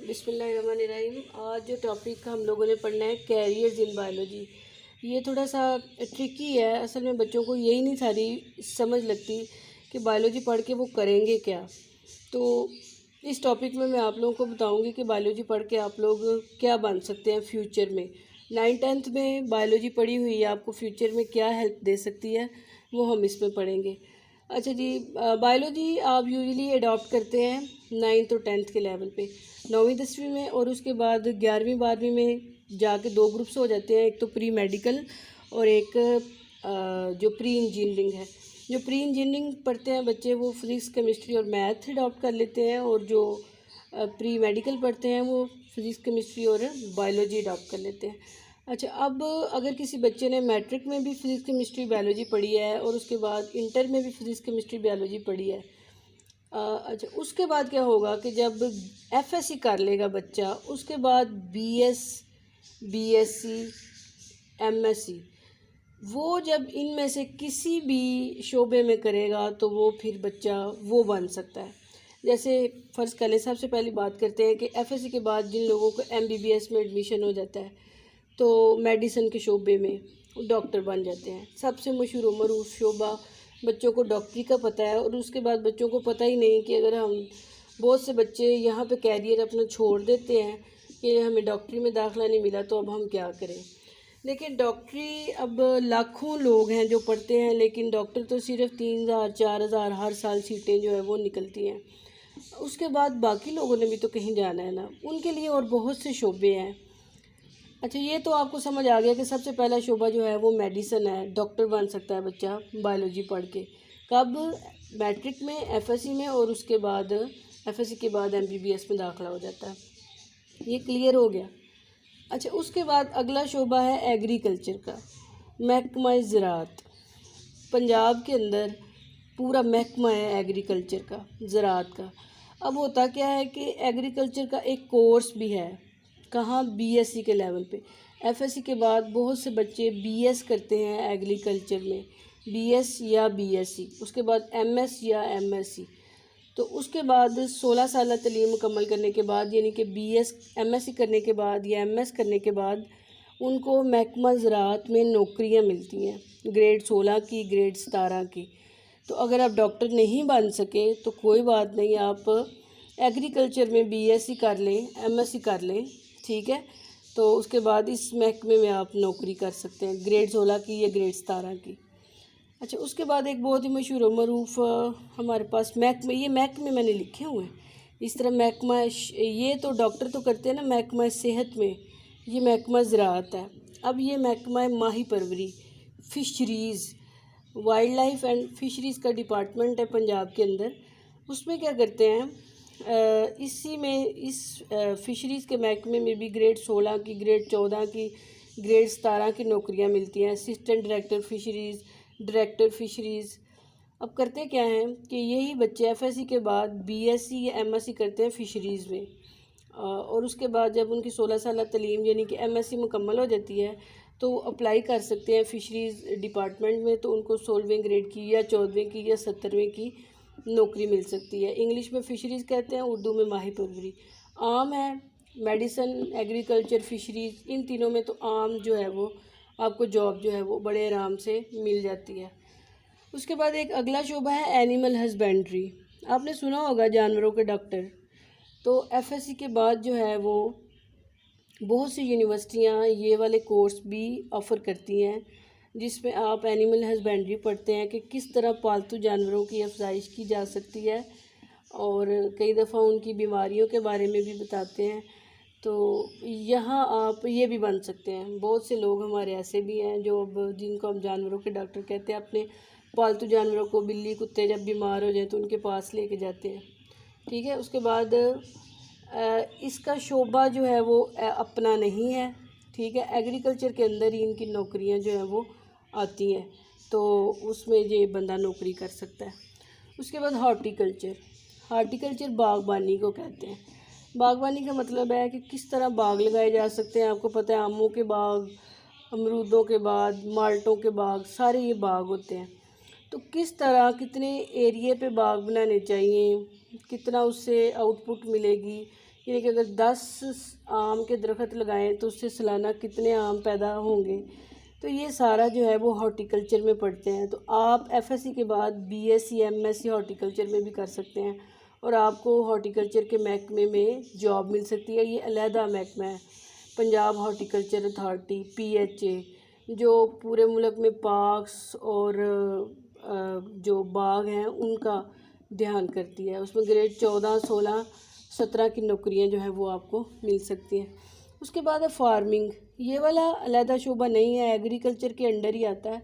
بسم اللہ الرحمن الرحیم۔ آج جو ٹاپک ہم لوگوں نے پڑھنا ہے کیریئرز ان بایولوجی، یہ تھوڑا سا ٹرکی ہے۔ اصل میں بچوں کو یہی نہیں ساری سمجھ لگتی کہ بایولوجی پڑھ کے وہ کریں گے کیا۔ تو اس ٹاپک میں آپ لوگوں کو بتاؤں گی کہ بایولوجی پڑھ کے آپ لوگ کیا بن سکتے ہیں فیوچر میں۔ 9th 10th میں بایولوجی پڑھی ہوئی ہے، آپ کو فیوچر میں کیا ہیلپ دے سکتی ہے وہ ہم اس میں پڑھیں گے۔ اچھا جی، بایولوجی آپ یوزلی اڈاپٹ کرتے ہیں 9th اور 10th کے لیول پہ، 9ویں 10ویں میں، اور اس کے بعد 11ویں 12ویں میں جا کے 2 گروپس ہو جاتے ہیں، ایک تو پری میڈیکل اور ایک جو پری انجینئرنگ ہے۔ جو پری انجینئرنگ پڑھتے ہیں بچے وہ فزکس کیمسٹری اور میتھ اڈاپٹ کر لیتے ہیں، اور جو پری میڈیکل پڑھتے ہیں وہ فزکس کیمسٹری اور بایولوجی اڈاپٹ کر لیتے ہیں۔ اچھا، اب اگر کسی بچے نے میٹرک میں بھی فزکس کیمسٹری بایولوجی پڑھی ہے اور اس کے بعد انٹر میں بھی فزکس کیمسٹری بایولوجی پڑھی ہے، اچھا اس کے بعد کیا ہوگا کہ جب ایف ایس سی کر لے گا بچہ، اس کے بعد B S C M S C, وہ جب ان میں سے کسی بھی شعبے میں کرے گا تو وہ پھر بچہ وہ بن سکتا ہے۔ جیسے فرض کر لیں، سب سے پہلی بات کرتے ہیں کہ ایف ایس سی کے بعد جن لوگوں کو ایم بی بی ایس میں ایڈمیشن ہو جاتا ہے تو میڈیسن کے شعبے میں ڈاکٹر بن جاتے ہیں۔ سب سے مشہور و معروف شعبہ بچوں کو ڈاکٹری کا پتہ ہے، اور اس کے بعد بچوں کو پتہ ہی نہیں کہ اگر ہم بہت سے بچے یہاں پہ کیریئر اپنا چھوڑ دیتے ہیں کہ ہمیں ڈاکٹری میں داخلہ نہیں ملا تو اب ہم کیا کریں۔ لیکن ڈاکٹری اب لاکھوں لوگ ہیں جو پڑھتے ہیں، لیکن ڈاکٹر تو صرف 3000 4000 ہر سال سیٹیں جو ہے وہ نکلتی ہیں۔ اس کے بعد باقی لوگوں نے بھی تو کہیں جانا ہے نا، ان کے لیے اور بہت سے شعبے ہیں۔ اچھا، یہ تو آپ کو سمجھ آ گیا کہ سب سے پہلا شعبہ جو ہے وہ میڈیسن ہے، ڈاکٹر بن سکتا ہے بچہ بایولوجی پڑھ کے۔ کب؟ میٹرک میں، ایف ایس سی میں، اور اس کے بعد ایف ایس سی کے بعد ایم بی بی ایس میں داخلہ ہو جاتا ہے۔ یہ کلیئر ہو گیا۔ اچھا، اس کے بعد اگلا شعبہ ہے ایگریکلچر کا، محکمہ زراعت۔ پنجاب کے اندر پورا محکمہ ہے ایگریکلچر کا، زراعت کا۔ اب ہوتا کیا ہے کہ ایگریکلچر کا ایک کورس بھی ہے، کہاں؟ بی ایس سی کے لیول پہ۔ ایف ایس سی کے بعد بہت سے بچے بی ایس کرتے ہیں ایگریکلچر میں، بی ایس یا بی ایس سی، اس کے بعد ایم ایس یا ایم ایس سی۔ تو اس کے بعد 16 سالہ تعلیم مکمل کرنے کے بعد، یعنی کہ B S M S C کرنے کے بعد یا ایم ایس کرنے کے بعد، ان کو محکمہ زراعت میں نوکریاں ملتی ہیں، گریڈ 16 کی، گریڈ 17 کی۔ تو اگر آپ ڈاکٹر نہیں بن سکے تو کوئی بات نہیں، آپ ایگریکلچر میں بی ایس سی کر لیں، ایم ایس سی کر لیں، ٹھیک ہے؟ تو اس کے بعد اس محکمے میں آپ نوکری کر سکتے ہیں، گریڈ 16 کی یا گریڈ 17 کی۔ اچھا، اس کے بعد ایک بہت ہی مشہور و معروف ہمارے پاس محکمے، یہ محکمے میں نے لکھے ہوئے ہیں، اس طرح محکمہ یہ تو ڈاکٹر تو کرتے ہیں نا محکمہ صحت میں، یہ محکمہ زراعت ہے۔ اب یہ محکمہ ماہی پروری، fisheries, wildlife and fisheries کا ڈپارٹمنٹ ہے پنجاب کے اندر۔ اس میں کیا کرتے ہیں، اسی میں اس فشریز کے محکمے میں بھی گریڈ 16 کی، گریڈ 14 کی، گریڈ 17 کی نوکریاں ملتی ہیں، assistant director fisheries, director fisheries. اب کرتے کیا ہیں کہ یہی بچے ایف ایس سی کے بعد بی ایس سی یا ایم ایس سی کرتے ہیں فشریز میں، اور اس کے بعد جب ان کی 16 سالہ تعلیم یعنی کہ ایم ایس سی مکمل ہو جاتی ہے تو وہ اپلائی کر سکتے ہیں فشریز ڈپارٹمنٹ میں، تو ان کو 16ویں گریڈ کی یا 14ویں کی یا 17ویں کی نوکری مل سکتی ہے۔ انگلش میں فشریز کہتے ہیں، اردو میں ماہی پروری۔ عام ہے میڈیسن، ایگریکلچر، فشریز، ان تینوں میں تو عام جو ہے وہ آپ کو جاب جو ہے وہ بڑے آرام سے مل جاتی ہے۔ اس کے بعد ایک اگلا شعبہ ہے اینیمل ہسبینڈری۔ آپ نے سنا ہوگا جانوروں کے ڈاکٹر۔ تو ایف ایس سی کے بعد جو ہے وہ بہت سی یونیورسٹیاں یہ والے کورس بھی آفر کرتی ہیں، جس میں آپ اینیمل ہسبینڈری پڑھتے ہیں کہ کس طرح پالتو جانوروں کی افزائش کی جا سکتی ہے، اور کئی دفعہ ان کی بیماریوں کے بارے میں بھی بتاتے ہیں۔ تو یہاں آپ یہ بھی بن سکتے ہیں۔ بہت سے لوگ ہمارے ایسے بھی ہیں جو اب جن کو ہم جانوروں کے ڈاکٹر کہتے ہیں، اپنے پالتو جانوروں کو، بلی کتے جب بیمار ہو جائیں تو ان کے پاس لے کے جاتے ہیں، ٹھیک ہے؟ اس کے بعد اس کا شعبہ جو ہے وہ اپنا نہیں ہے، ٹھیک ہے؟ ایگریکلچر کے اندر ہی ان کی نوکریاں جو ہیں وہ آتی ہیں، تو اس میں یہ بندہ نوکری کر سکتا ہے۔ اس کے بعد ہارٹیکلچر باغبانی کو کہتے ہیں۔ باغبانی کا مطلب ہے کہ کس طرح باغ لگائے جا سکتے ہیں۔ آپ کو پتہ ہے آموں کے باغ، امرودوں کے باغ، مالٹوں کے باغ، سارے یہ باغ ہوتے ہیں۔ تو کس طرح کتنے ایریے پہ باغ بنانے چاہیے، کتنا اس سے آؤٹ پٹ ملے گی، یعنی کہ اگر 10 آم کے درخت لگائیں تو اس سے سالانہ کتنے آم پیدا ہوں گے. تو یہ سارا جو ہے وہ ہارٹیکلچر میں پڑھتے ہیں. تو آپ ایف ایس سی کے بعد B S C M S C horticulture میں بھی کر سکتے ہیں اور آپ کو ہارٹیکلچر کے محکمے میں جاب مل سکتی ہے. یہ علیحدہ محکمہ ہے پنجاب ہارٹیکلچر اتھارٹی PHA، جو پورے ملک میں پارکس اور جو باغ ہیں ان کا دھیان کرتی ہے. اس میں گریڈ 14 16 17 کی نوکریاں جو ہیں وہ آپ کو مل سکتی ہیں. اس کے بعد ہے فارمنگ. یہ والا علیحدہ شعبہ نہیں ہے، ایگریکلچر کے انڈر ہی آتا ہے.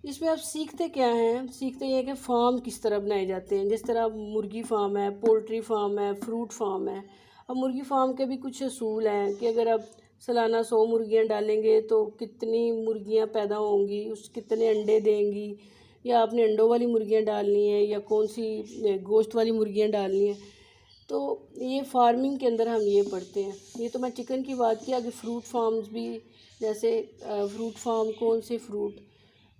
اس میں آپ سیکھتے کیا ہیں؟ سیکھتے یہ ہے کہ فارم کس طرح بنائے جاتے ہیں. جس طرح مرغی فارم ہے، پولٹری فارم ہے، فروٹ فارم ہے. اب مرغی فارم کے بھی کچھ اصول ہیں کہ اگر آپ سالانہ 100 مرغیاں ڈالیں گے تو کتنی مرغیاں پیدا ہوں گی، کتنے انڈے دیں گی، یا آپ نے انڈوں والی مرغیاں ڈالنی ہیں یا کون سی گوشت والی مرغیاں ڈالنی ہیں. تو یہ فارمنگ کے اندر ہم یہ پڑھتے ہیں. یہ تو میں چکن کی بات کی. آگے فروٹ فارمز بھی، جیسے فروٹ فارم کون سے فروٹ،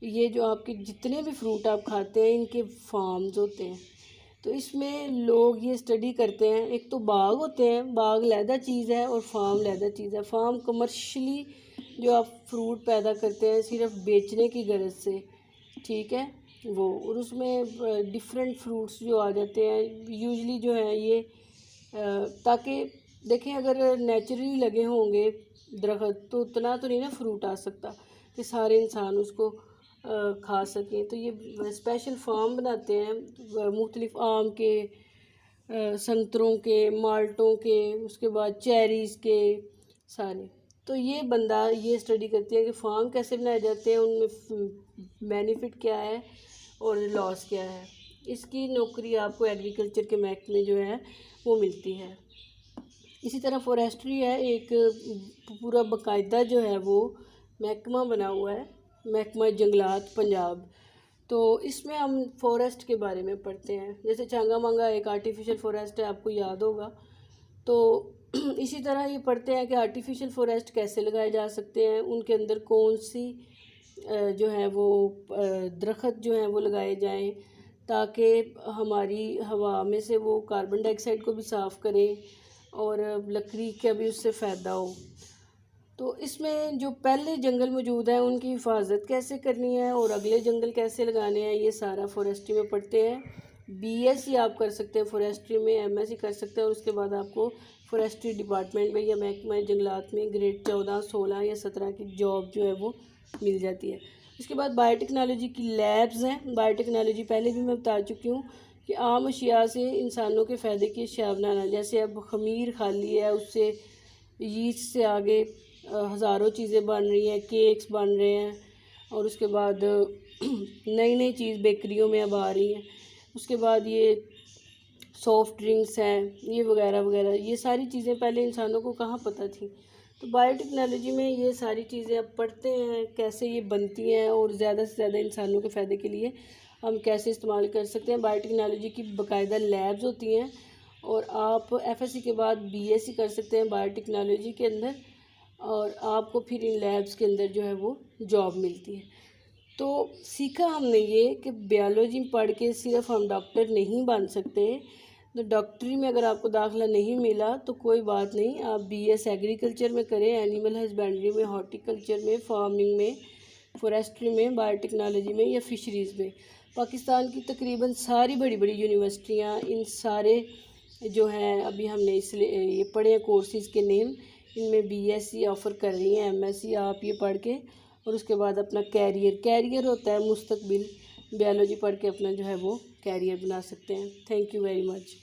یہ جو آپ کے جتنے بھی فروٹ آپ کھاتے ہیں ان کے فارمز ہوتے ہیں. تو اس میں لوگ یہ اسٹڈی کرتے ہیں. ایک تو باغ ہوتے ہیں، باغ علیحدہ چیز ہے اور فارم علیحدہ چیز ہے. فارم کمرشلی جو آپ فروٹ پیدا کرتے ہیں صرف بیچنے کی غرض سے، ٹھیک ہے وہ، اور اس میں ڈفرینٹ فروٹس جو آ جاتے ہیں یوزلی جو ہے یہ تاکہ دیکھیں اگر نیچرلی لگے ہوں گے درخت تو اتنا تو نہیں نا فروٹ آ سکتا کہ سارے انسان اس کو کھا سکیں. تو یہ اسپیشل فارم بناتے ہیں مختلف آم کے، سنتروں کے، مالٹوں کے، اس کے بعد چیریز کے سارے. تو یہ بندہ یہ اسٹڈی کرتی ہے کہ فارم کیسے بنائے جاتے ہیں، ان میں بینیفٹ کیا ہے اور لاس کیا ہے. اس کی نوکری آپ کو ایگریکلچر کے محکمے جو ہے وہ ملتی ہے. اسی طرح فورسٹری ہے، ایک پورا باقاعدہ جو ہے وہ محکمہ بنا ہوا ہے، محکمہ جنگلات پنجاب. تو اس میں ہم فورسٹ کے بارے میں پڑھتے ہیں. جیسے چانگا مانگا ایک آرٹیفیشل فورسٹ ہے، آپ کو یاد ہوگا. تو اسی طرح یہ پڑھتے ہیں کہ آرٹیفیشل فورسٹ کیسے لگائے جا سکتے ہیں، ان کے اندر کون سی جو ہے وہ درخت جو ہیں وہ لگائے جائیں تاکہ ہماری ہوا میں سے وہ کاربن ڈائی آکسائڈ کو بھی صاف کریں اور لکڑی کا بھی اس سے فائدہ ہو. تو اس میں جو پہلے جنگل موجود ہیں ان کی حفاظت کیسے کرنی ہے اور اگلے جنگل کیسے لگانے ہیں، یہ سارا فورسٹری میں پڑھتے ہیں. BSc آپ کر سکتے ہیں فورسٹری میں، MSc کر سکتے ہیں اور اس کے بعد آپ کو فورسٹری ڈپارٹمنٹ میں یا محکمہ جنگلات میں گریڈ 14 16 یا 17 کی جاب جو ہے وہ مل جاتی ہے. اس کے بعد بایو ٹیکنالوجی کی لیبز ہیں. بایو ٹیکنالوجی پہلے بھی میں بتا چکی ہوں کہ عام اشیاء سے انسانوں کے فائدے کی اشیاء بنانا. جیسے اب خمیر کھالی ہے، اس سے یسٹ سے آگے ہزاروں چیزیں بن رہی ہیں، کیکس بن رہے ہیں، اور اس کے بعد نئی نئی چیز بیکریوں میں اب آ رہی ہیں. اس کے بعد یہ سافٹ ڈرنکس ہیں، یہ وغیرہ وغیرہ، یہ ساری چیزیں پہلے انسانوں کو کہاں پتہ تھی. تو بایو ٹیکنالوجی میں یہ ساری چیزیں اب پڑھتے ہیں کیسے یہ بنتی ہیں اور زیادہ سے زیادہ انسانوں کے فائدے کے لیے ہم کیسے استعمال کر سکتے ہیں. بایو ٹیکنالوجی کی باقاعدہ لیبز ہوتی ہیں اور آپ FSc کے بعد BSc کر سکتے ہیں بایو ٹیکنالوجی کے اندر، اور آپ کو پھر ان لیبز کے اندر جو ہے وہ جاب ملتی ہے. تو سیکھا ہم نے یہ کہ بیالوجی پڑھ کے صرف ہم ڈاکٹر نہیں بن سکتے. تو ڈاکٹری میں اگر آپ کو داخلہ نہیں ملا تو کوئی بات نہیں، آپ BS ایگریکلچر میں کریں، اینیمل ہسبینڈری میں، ہارٹیکلچر میں، فارمنگ میں، فورسٹری میں، بایو ٹیکنالوجی میں یا فشریز میں. پاکستان کی تقریباً ساری بڑی بڑی یونیورسٹیاں ان سارے جو ہیں ابھی ہم نے اس لیے یہ پڑھے ہیں کورسز کے نیم، ان میں BSc آفر کر رہی ہیں. MSc آپ یہ پڑھ کے اور اس کے بعد اپنا کیریئر ہوتا ہے مستقبل، بیالوجی پڑھ کے اپنا جو ہے وہ کیریئر بنا سکتے ہیں. Thank you very much.